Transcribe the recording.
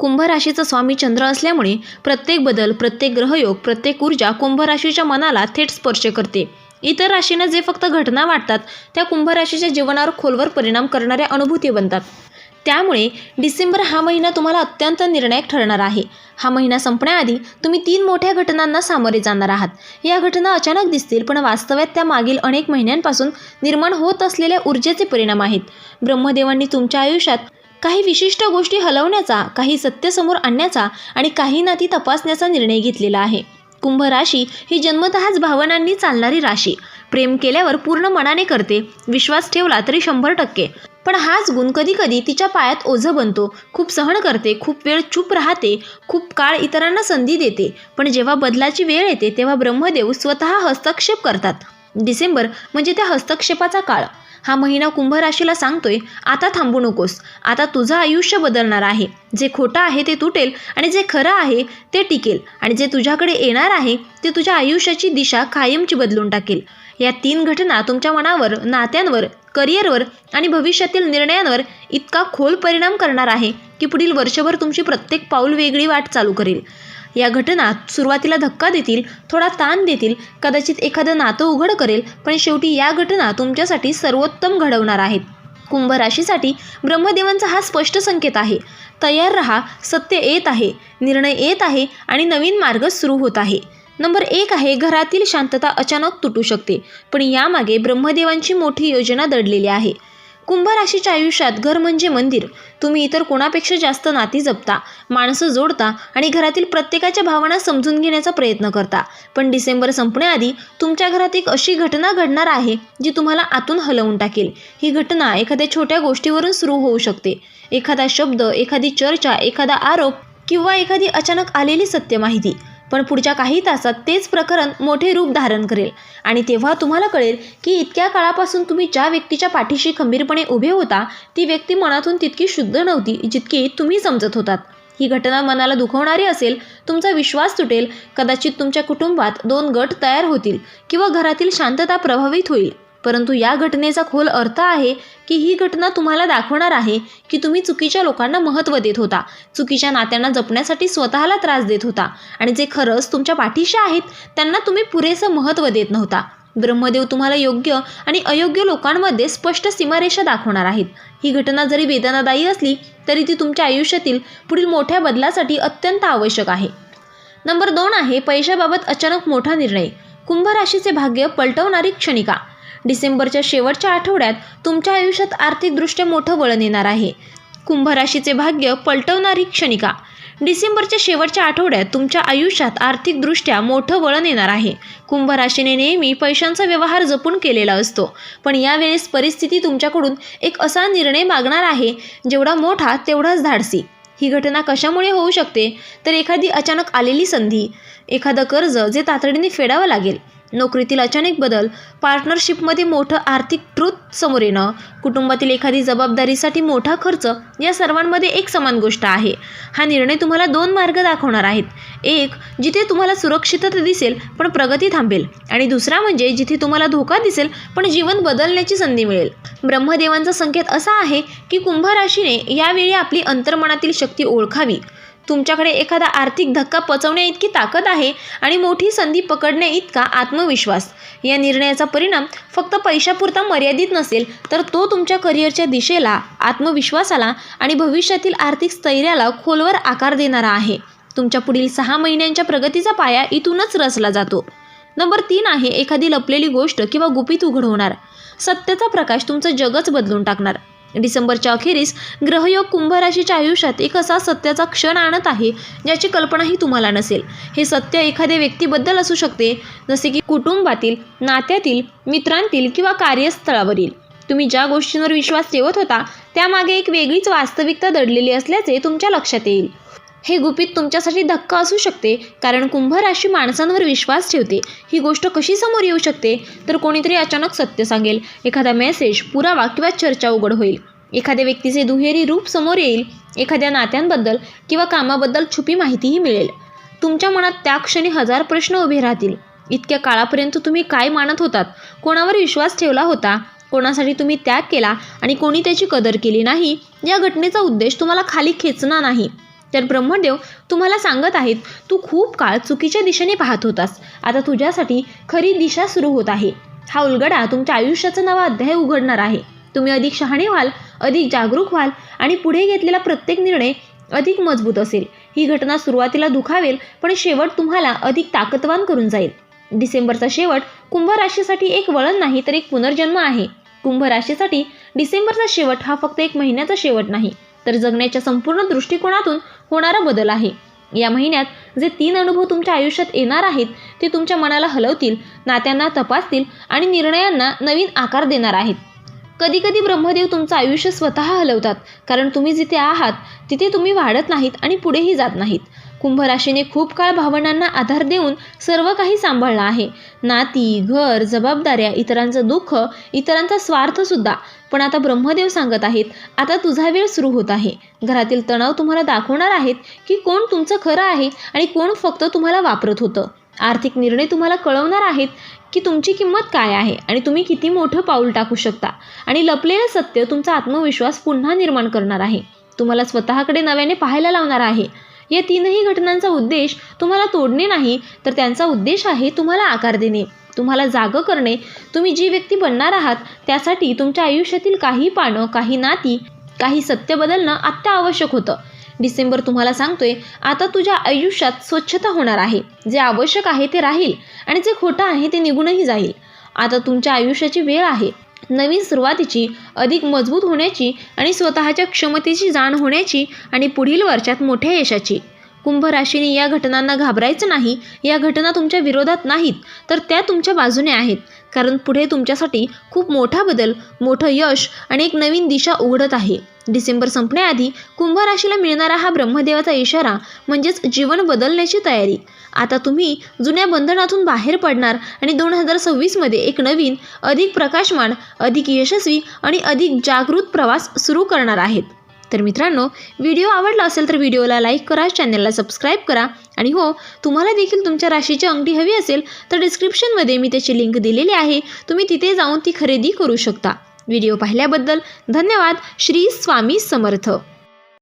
कुंभ राशीचा स्वामी चंद्र असल्यामुळे प्रत्येक बदल, प्रत्येक ग्रहयोग, प्रत्येक ऊर्जा कुंभ राशीच्या मनाला थेट स्पर्श करते. इतर राशींना जे फक्त घटना वाटतात त्या कुंभ राशीच्या जीवनावर खोलवर परिणाम करणाऱ्या अनुभूती बनतात. त्यामुळे डिसेंबर हा महिना तुम्हाला अत्यंत निर्णायक ठरणार आहे. हा महिना संपण्याआधी तुम्ही 3 मोठ्या घटनांना सामोरे जाणार आहात. या घटना अचानक दिसतील, पण वास्तव्यात त्या मागील अनेक महिन्यांपासून निर्माण होत असलेल्या ऊर्जेचे परिणाम आहेत. ब्रह्मदेवांनी तुमच्या आयुष्यात काही विशिष्ट गोष्टी हलवण्याचा, काही सत्य समोर आणण्याचा आणि काही नाती तपासण्याचा निर्णय घेतलेला आहे. कुंभ राशी ही जन्मतःच भावनांनी चालणारी राशी. प्रेम केल्यावर पूर्ण मनाने करते, विश्वास ठेवला तरी 100%. पण हाच गुण कधी कधी तिच्या पायात ओझं बनतो. खूप सहन करते, खूप वेळ चूप राहते, खूप काळ इतरांना संधी देते. पण जेव्हा बदलाची वेळ येते तेव्हा ब्रह्मदेव स्वतः हस्तक्षेप करतात. डिसेंबर म्हणजे त्या हस्तक्षेपाचा काळ. हा महिना कुंभ राशीला सांगतोय, आता थांबू नकोस, आता तुझं आयुष्य बदलणार आहे. जे खोटं आहे ते तुटेल आणि जे खरं आहे ते टिकेल. आणि जे तुझ्याकडे येणार आहे ते तुझ्या आयुष्याची दिशा कायमची बदलून टाकेल. या 3 घटना तुमच्या मनावर, नात्यांवर, करिअरवर आणि भविष्यातील निर्णयांवर इतका खोल परिणाम करणार आहे की पुढील वर्षभर तुमची प्रत्येक पाऊल वेगळी वाट चालू करेल. या घटना सुरुवातीला धक्का देतील, थोडा ताण देतील, कदाचित एखादं नातं उघड करेल, पण शेवटी या घटना तुमच्यासाठी सर्वोत्तम घडवणार आहेत. कुंभ राशीसाठी ब्रह्मदेवांचा हा स्पष्ट संकेत आहे. तयार रहा, सत्य येत आहे, निर्णय येत आहे आणि नवीन मार्ग सुरू होत आहे. नंबर 1 आहे, घरातील शांतता अचानक तुटू शकते, पण यामागे ब्रह्मदेवांची मोठी योजना दडलेली आहे. कुंभ राशीच्या आयुष्यात घर म्हणजे मंदिर. तुम्ही इतर कोणापेक्षा जास्त नाती जपता, माणसं जोडता आणि घरातील प्रत्येकाच्या भावना समजून घेण्याचा प्रयत्न करता. पण डिसेंबर संपण्याआधी तुमच्या घरात एक अशी घटना घडणार आहे जी तुम्हाला आतून हलवून टाकेल. ही घटना एखाद्या छोट्या गोष्टीवरून सुरू होऊ शकते. एखादा शब्द, एखादी चर्चा, एखादा आरोप किंवा एखादी अचानक आलेली सत्य माहिती. पण पुढच्या काही तासात तेच प्रकरण मोठे रूप धारण करेल आणि तेव्हा तुम्हाला कळेल की इतक्या काळापासून तुम्ही ज्या व्यक्तीच्या पाठीशी खंबीरपणे उभे होता ती व्यक्ती मनातून तितकी शुद्ध नव्हती जितकी तुम्ही समजत होतात. ही घटना मनाला दुखवणारी असेल, तुमचा विश्वास तुटेल, कदाचित तुमच्या कुटुंबात 2 गट तयार होतील किंवा घरातील शांतता प्रभावित होईल. परंतु या घटनेचा खोल अर्थ आहे की ही घटना तुम्हाला दाखवणार आहे की तुम्ही चुकीच्या लोकांना महत्त्व देत होता, चुकीच्या नात्यांना जपण्यासाठी स्वतःला त्रास देत होता आणि जे खरंच तुमच्या पाठीशी आहेत त्यांना तुम्ही पुरेसं महत्त्व देत नव्हता. ब्रह्मदेव तुम्हाला योग्य आणि अयोग्य लोकांमध्ये स्पष्ट सीमारेषा दाखवणार आहेत. ही घटना जरी वेदनादायी असली तरी ती तुमच्या आयुष्यातील पुढील मोठ्या बदलासाठी अत्यंत आवश्यक आहे. नंबर 2 आहे, पैशाबाबत अचानक मोठा निर्णय. कुंभ राशीचे भाग्य पलटवणारी क्षणिका. डिसेंबरच्या शेवटच्या आठवड्यात तुमच्या आयुष्यात आर्थिकदृष्ट्या मोठं वळण येणार आहे. कुंभ राशीचे भाग्य पलटवणारी क्षणिका. डिसेंबरच्या शेवटच्या आठवड्यात तुमच्या आयुष्यात आर्थिकदृष्ट्या मोठं वळण येणार आहे. कुंभ राशीने नेहमी पैशांचा व्यवहार जपून केलेला असतो, पण यावेळेस परिस्थिती तुमच्याकडून एक असा निर्णय मागणार आहे जेवढा मोठा तेवढाच धाडसी. ही घटना कशामुळे होऊ शकते तर एखादी अचानक आलेली संधी, एखादं कर्ज जे तातडीने फेडावं लागेल, नोकरीतील अचानक बदल, पार्टनरशिपमध्ये मोठं आर्थिक ट्रूथ समोर येणं, कुटुंबातील एखादी जबाबदारीसाठी मोठा खर्च, या सर्वांमध्ये एक समान गोष्ट आहे. हा निर्णय तुम्हाला 2 मार्ग दाखवणार आहेत. एक जिथे तुम्हाला सुरक्षितता दिसेल पण प्रगती थांबेल, आणि दुसरा म्हणजे जिथे तुम्हाला धोका दिसेल पण जीवन बदलण्याची संधी मिळेल. ब्रह्मदेवांचा संकेत असा आहे की कुंभ राशीने यावेळी आपली अंतर्मनातील शक्ती ओळखावी. तुमच्याकडे एखादा आर्थिक धक्का पचवण्या इतकी ताकद आहे आणि मोठी संधी पकडण्या इतका आत्मविश्वास. या निर्णयाचा परिणाम फक्त पैशापुरता मर्यादित नसेल तर तो तुमच्या करिअरच्या दिशेला, आत्मविश्वासाला आणि भविष्यातील आर्थिक स्थैर्याला खोलवर आकार देणारा आहे. तुमच्या पुढील 6 महिन्यांच्या प्रगतीचा पाया इथूनच रचला जातो. नंबर 3 आहे, एखादी लपलेली गोष्ट किंवा गुपित उघड होणार. सत्याचा प्रकाश तुमचं जगच बदलून टाकणार. डिसेंबरच्या अखेरीस ग्रहयोग कुंभ राशीच्या आयुष्यात एक असा सत्याचा क्षण आणत आहे ज्याची कल्पनाही तुम्हाला नसेल. हे सत्य एखाद्या व्यक्तीबद्दल असू शकते, जसे की कुटुंबातील, नात्यातील, मित्रांतील किंवा कार्यस्थळावरील. तुम्ही ज्या गोष्टींवर विश्वास ठेवत होता त्यामागे एक वेगळीच वास्तविकता दडलेली असल्याचे तुमच्या लक्षात येईल. हे गुपित तुमच्यासाठी धक्का असू शकते, कारण कुंभ राशी माणसांवर विश्वास ठेवते. ही गोष्ट कशी समोर येऊ शकते तर कोणीतरी अचानक सत्य सांगेल, एखादा मेसेज, पुरावा किंवा चर्चा उघड होईल, एखाद्या व्यक्तीचे दुहेरी रूप समोर येईल, एखाद्या नात्यांबद्दल किंवा कामाबद्दल छुपी माहितीही मिळेल. तुमच्या मनात त्या क्षणी 1000 प्रश्न उभे राहतील. इतक्या काळापर्यंत तुम्ही काय मानत होतात, कोणावर विश्वास ठेवला होता, कोणासाठी तुम्ही त्याग केला आणि कोणी त्याची कदर केली नाही. या घटनेचा उद्देश तुम्हाला खाली खेचणं नाही, तर ब्रह्मदेव तुम्हाला सांगत आहेत, तू खूप काळ चुकीच्या दिशेने पाहत होतास. आता तुझ्यासाठी खरी दिशा सुरू होत आहे. हा उलगडा तुमच्या आयुष्याचा नवा अध्याय उघडणार आहे. तुम्ही अधिक शहाणे व्हाल, अधिक जागरूक व्हाल आणि पुढे घेतलेला प्रत्येक निर्णय अधिक मजबूत असेल. ही घटना सुरुवातीला दुखावेल, पण शेवट तुम्हाला अधिक ताकदवान करून जाईल. डिसेंबरचा शेवट कुंभ राशीसाठी एक वळण नाही, तर एक पुनर्जन्म आहे. कुंभ राशीसाठी डिसेंबरचा शेवट हा फक्त एक महिन्याचा शेवट नाही, तर जगण्याच्या संपूर्ण दृष्टिकोनातून होणारा बदल आहे. या महिन्यात जे 3 अनुभव तुमच्या आयुष्यात येणार आहेत ते तुमच्या मनाला हलवतील, नात्यांना तपासतील आणि निर्णयांना नवीन आकार देणार आहेत. कधी कधी ब्रह्मदेव तुमचं आयुष्य स्वतः हलवतात, कारण तुम्ही जिथे आहात तिथे तुम्ही वाढत नाहीत आणि पुढेही जात नाहीत. कुंभ राशीने खूप काळ भावनांना आधार देऊन सर्व काही सांभाळलं आहे. नाती, घर, जबाबदाऱ्या, इतरांचं दुःख, इतरांचा स्वार्थसुद्धा. पण आता ब्रह्मदेव सांगत आहेत, आता तुझा वेळ सुरू होत आहे. घरातील तणाव तुम्हाला दाखवणार आहेत की कोण तुमचं खरं आहे आणि कोण फक्त तुम्हाला वापरत होतं. आर्थिक निर्णय तुम्हाला कळवणार आहेत की तुमची किंमत काय आहे आणि तुम्ही किती मोठं पाऊल टाकू शकता. आणि लपलेलं सत्य तुमचा आत्मविश्वास पुन्हा निर्माण करणार आहे. तुम्हाला स्वतःकडे नव्याने पाहायला लावणार आहे. या 3ही घटनांचा उद्देश तुम्हाला तोडणे नाही, तर त्यांचा उद्देश आहे तुम्हाला आकार देणे, तुम्हाला जागं करणे. तुम्ही जी व्यक्ती बनणार आहात त्यासाठी तुमच्या आयुष्यातील काही पानं, काही नाती, काही सत्य बदलणं आत्ता आवश्यक होतं. डिसेंबर तुम्हाला सांगतोय, आता तुझ्या आयुष्यात स्वच्छता होणार आहे. जे आवश्यक आहे ते राहील आणि जे खोटं आहे ते निघूनही जाईल. आता तुमच्या आयुष्याची वेळ आहे नवीन सुरुवातीची, अधिक मजबूत होण्याची आणि स्वतःच्या क्षमतेची जाण होण्याची आणि पुढील वर्षात मोठ्या यशाची. कुंभ राशीने या घटनांना घाबरायचं नाही. या घटना तुमच्या विरोधात नाहीत, तर त्या तुमच्या बाजूने आहेत. कारण पुढे तुमच्यासाठी खूप मोठा बदल, मोठं यश आणि एक नवीन दिशा उघडत आहे. डिसेंबर संपण्याआधी कुंभ राशीला मिळणारा हा ब्रह्मदेवाचा इशारा म्हणजेच जीवन बदलण्याची तयारी. आता तुम्ही जुन्या बंधनातून बाहेर पडणार आणि 2026मध्ये एक नवीन, अधिक प्रकाशमान, अधिक यशस्वी आणि अधिक जागृत प्रवास सुरू करणार आहेत. तर मित्रांनो, व्हिडिओ आवडला असेल तर व्हिडिओला लाईक करा, चॅनलला सबस्क्राईब करा आणि हो, तुम्हाला देखील तुमच्या राशीची अंगठी हवी असेल तर डिस्क्रिप्शनमध्ये मी त्याची लिंक दिलेली आहे. तुम्ही तिथे जाऊन ती खरेदी करू शकता. व्हिडिओ पाहिल्याबद्दल धन्यवाद. श्री स्वामी समर्थ.